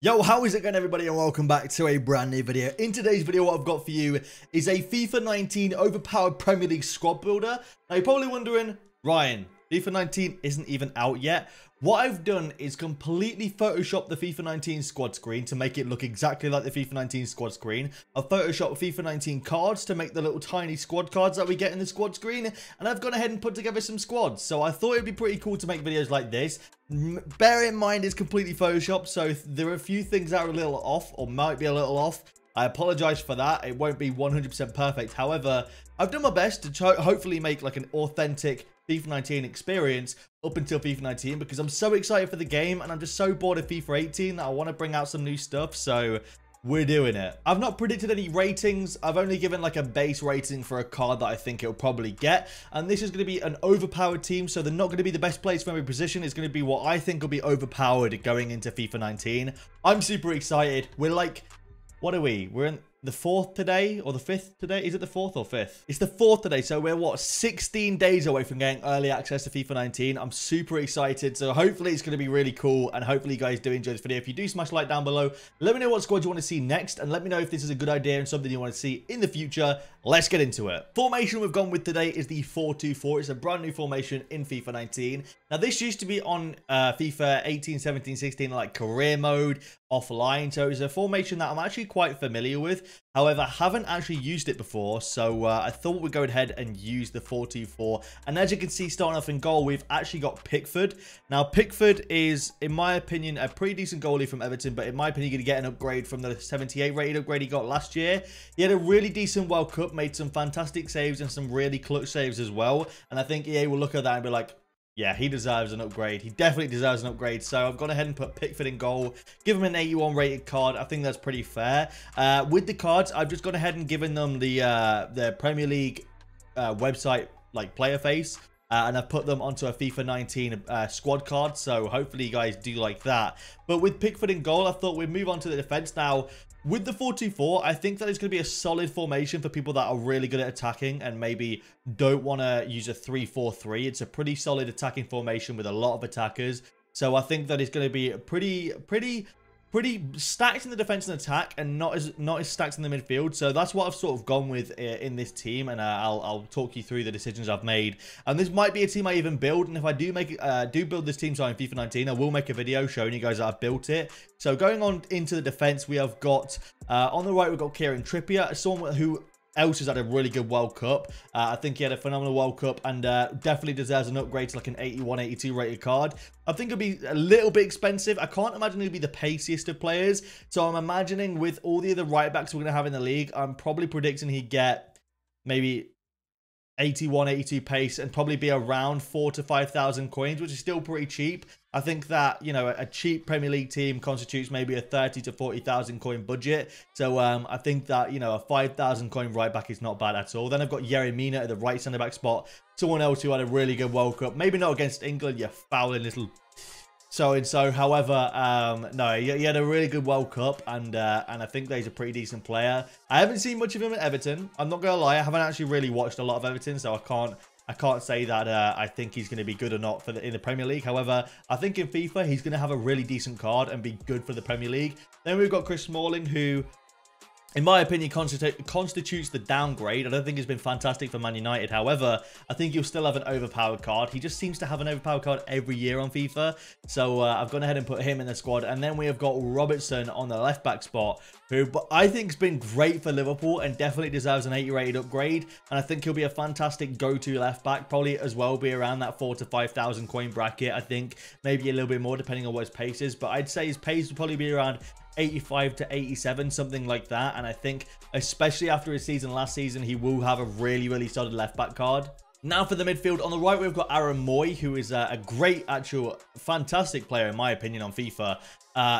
Yo, how is it going, everybody, and welcome back to a brand new video. In today's video, what I've got for you is a FIFA 19 Overpowered Premier League squad builder. Now, you're probably wondering, Ryan, FIFA 19 isn't even out yet. What I've done is completely Photoshopped the FIFA 19 squad screen to make it look exactly like the FIFA 19 squad screen. I've Photoshopped FIFA 19 cards to make the little tiny squad cards that we get in the squad screen. And I've gone ahead and put together some squads. So I thought it'd be pretty cool to make videos like this. Bear in mind, it's completely Photoshopped, so if there are a few things that are a little off, or might be a little off, I apologize for that. It won't be 100% perfect. However, I've done my best to hopefully make like an authentic FIFA 19 experience up until FIFA 19, because I'm so excited for the game and I'm just so bored of FIFA 18 that I want to bring out some new stuff. So we're doing it. I've not predicted any ratings. I've only given like a base rating for a card that I think it'll probably get. And this is going to be an overpowered team. So they're not going to be the best players from every position. It's going to be what I think will be overpowered going into FIFA 19. I'm super excited. We're like, what are we? We're in the 4th today, or the 5th today? Is it the 4th or 5th? It's the 4th today, so we're, what, 16 days away from getting early access to FIFA 19. I'm super excited, so hopefully it's going to be really cool, and hopefully you guys do enjoy this video. If you do, smash like down below. Let me know what squad you want to see next, and let me know if this is a good idea and something you want to see in the future. Let's get into it. Formation we've gone with today is the 4-2-4. It's a brand new formation in FIFA 19. Now, this used to be on FIFA 18, 17, 16, like career mode, offline. So it's a formation that I'm actually quite familiar with. However, I haven't actually used it before. So I thought we'd go ahead and use the 4-2-4. And as you can see, starting off in goal, we've actually got Pickford. Now, Pickford is, in my opinion, a pretty decent goalie from Everton. But in my opinion, you're going to get an upgrade from the 78 rated upgrade he got last year. He had a really decent World Cup, made some fantastic saves and some really clutch saves as well. And I think EA will look at that and be like, yeah, he deserves an upgrade. He definitely deserves an upgrade. So I've gone ahead and put Pickford in goal. Give him an 81 rated card. I think that's pretty fair. With the cards, I've just gone ahead and given them the Premier League website, like player face. And I've put them onto a FIFA 19 squad card. So hopefully you guys do like that. But with Pickford in goal, I thought we'd move on to the defense now. With the 4-2-4, I think that it's going to be a solid formation for people that are really good at attacking and maybe don't want to use a 3-4-3. It's a pretty solid attacking formation with a lot of attackers. So I think that it's going to be pretty stacked in the defense and attack, and not as stacked in the midfield. So that's what I've sort of gone with in this team, and I'll talk you through the decisions I've made. And this might be a team I even build, and if I do build this team, so in FIFA 19, I will make a video showing you guys that I've built it. So going on into the defense, we have got on the right, we've got Kieran Trippier, someone who else has had a really good World Cup. I think he had a phenomenal World Cup and definitely deserves an upgrade to like an 81, 82 rated card. I think it'll be a little bit expensive. I can't imagine he'll be the paciest of players. So I'm imagining with all the other right backs we're going to have in the league, I'm probably predicting he'd get maybe 81, 82 pace and probably be around 4,000 to 5,000 coins, which is still pretty cheap. I think that, you know, a cheap Premier League team constitutes maybe a 30,000 to 40,000 coin budget. So I think that, you know, a 5,000 coin right back is not bad at all. Then I've got Yerry Mina at the right centre back spot. Someone else who had a really good World Cup. Maybe not against England, you fouling little so-and-so. However, no, he had a really good World Cup, and I think that he's a pretty decent player. I haven't seen much of him at Everton. I'm not going to lie. I haven't actually really watched a lot of Everton, so I can't say that I think he's going to be good or not in the Premier League. However, I think in FIFA, he's going to have a really decent card and be good for the Premier League. Then we've got Chris Smalling, who, in my opinion, constitutes the downgrade. I don't think he's been fantastic for Man United. However, I think he'll still have an overpowered card. He just seems to have an overpowered card every year on FIFA. So I've gone ahead and put him in the squad. And then we have got Robertson on the left back spot, who I think has been great for Liverpool and definitely deserves an 80 rated upgrade. And I think he'll be a fantastic go-to left back. Probably as well be around that 4,000 to 5,000 coin bracket. I think maybe a little bit more depending on what his pace is. But I'd say his pace will probably be around 85 to 87, something like that. And I think, especially after his season last season, he will have a really solid left back card. Now for the midfield, on the right we've got Aaron Moy, who is a great, fantastic player in my opinion on FIFA.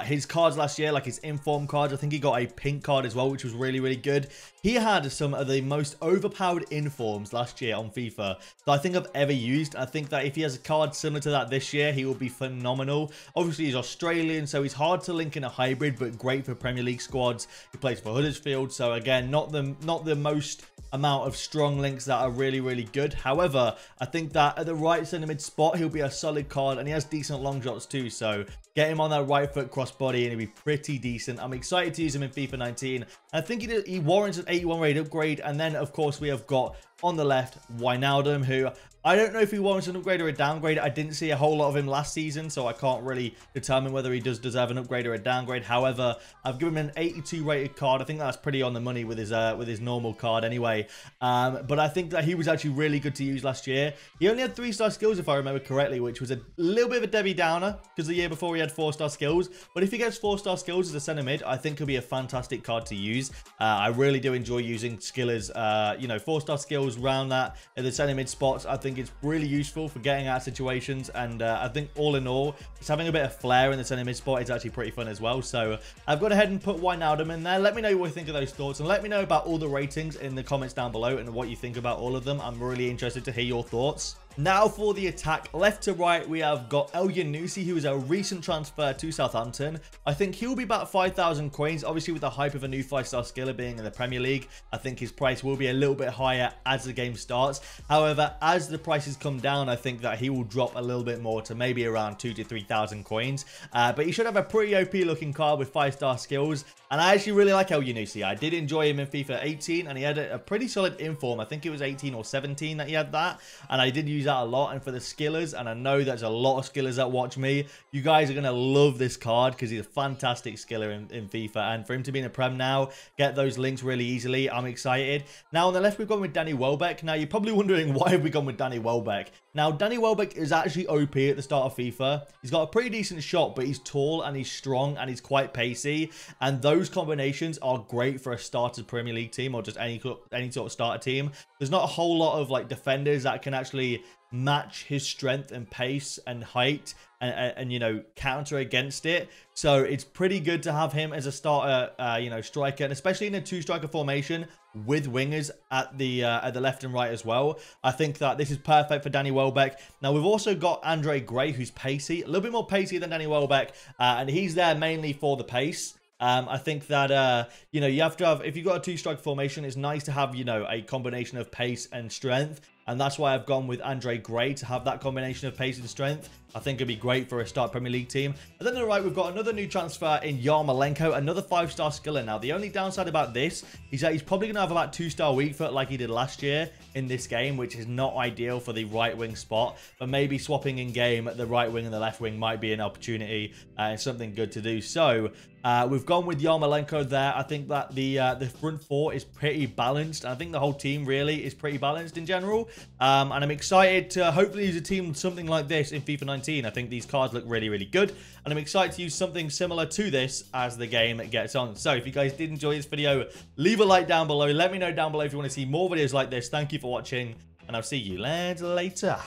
His cards last year, like his inform cards, I think he got a pink card as well, which was really good. He had some of the most overpowered informs last year on FIFA that I think I've ever used. I think that if he has a card similar to that this year, he will be phenomenal. Obviously, he's Australian, so he's hard to link in a hybrid, but great for Premier League squads. He plays for Huddersfield, so again, not the most amount of strong links that are really good. However, I think that at the right centre mid spot, he'll be a solid card, and he has decent long shots too. So get him on that right foot crossbody, and he'll be pretty decent. I'm excited to use him in FIFA 19. I think he warrants an 81 rate upgrade. And then, of course, we have got on the left Wijnaldum, who I don't know if he warrants an upgrade or a downgrade. I didn't see a whole lot of him last season, so I can't really determine whether he does deserve an upgrade or a downgrade. However, I've given him an 82 rated card. I think that's pretty on the money with his normal card anyway. But I think that he was actually really good to use last year. He only had 3-star skills, if I remember correctly, which was a little bit of a Debbie Downer because the year before he had 4-star skills. But if he gets 4-star skills as a centre mid, I think he'll be a fantastic card to use. I really do enjoy using skillers, 4-star skills around that in the centre mid spots. I think it's really useful for getting out of situations, and I think all in all, just having a bit of flair in the centre mid spot is actually pretty fun as well. So I've gone ahead and put Wijnaldum in there. Let me know what you think of those thoughts, and let me know about all the ratings in the comments down below and what you think about all of them. I'm really interested to hear your thoughts. Now for the attack, left to right, we have got Elyounoussi, who is a recent transfer to Southampton. I think he'll be about 5,000 coins. Obviously, with the hype of a new 5-star skiller being in the Premier League, I think his price will be a little bit higher as the game starts. However, as the prices come down, I think that he will drop a little bit more to maybe around 2,000 to 3,000 coins. But he should have a pretty OP looking card with 5-star skills. And I actually really like Elyounoussi. I did enjoy him in FIFA 18, and he had a pretty solid inform. I think it was 18 or 17 that he had that, and I did use that a lot. And for the skillers, and I know there's a lot of skillers that watch me, you guys are going to love this card because he's a fantastic skiller in FIFA. And for him to be in a Prem now, get those links really easily, I'm excited. Now on the left, we've gone with Danny Welbeck. Now you're probably wondering, why have we gone with Danny Welbeck? Now, Danny Welbeck is actually OP at the start of FIFA. He's got a pretty decent shot, but he's tall and he's strong and he's quite pacey. And those combinations are great for a started Premier League team or just any sort of starter team. There's not a whole lot of like defenders that can actually match his strength and pace and height and you know, counter against it. So it's pretty good to have him as a starter, striker, and especially in a 2-striker formation with wingers at the left and right as well. I think that this is perfect for Danny Welbeck. Now we've also got Andre Gray, who's pacey, a little bit more pacey than Danny Welbeck, and he's there mainly for the pace. I think that, you have to have, if you've got a 2-striker formation, it's nice to have, a combination of pace and strength. And that's why I've gone with Andre Gray to have that combination of pace and strength. I think it'd be great for a start Premier League team. And then on the right, we've got another new transfer in Yarmolenko, another 5-star skiller. Now, the only downside about this is that he's probably going to have about 2-star weak foot like he did last year in this game, which is not ideal for the right wing spot. But maybe swapping in game the right wing and the left wing might be an opportunity and something good to do. So we've gone with Yarmolenko there. I think that the front four is pretty balanced. And I think the whole team really is pretty balanced in general. And I'm excited to hopefully use a team something like this in FIFA 19. I think these cards look really, really good. And I'm excited to use something similar to this as the game gets on. So if you guys did enjoy this video, leave a like down below. Let me know down below if you want to see more videos like this. Thank you for watching, and I'll see you later.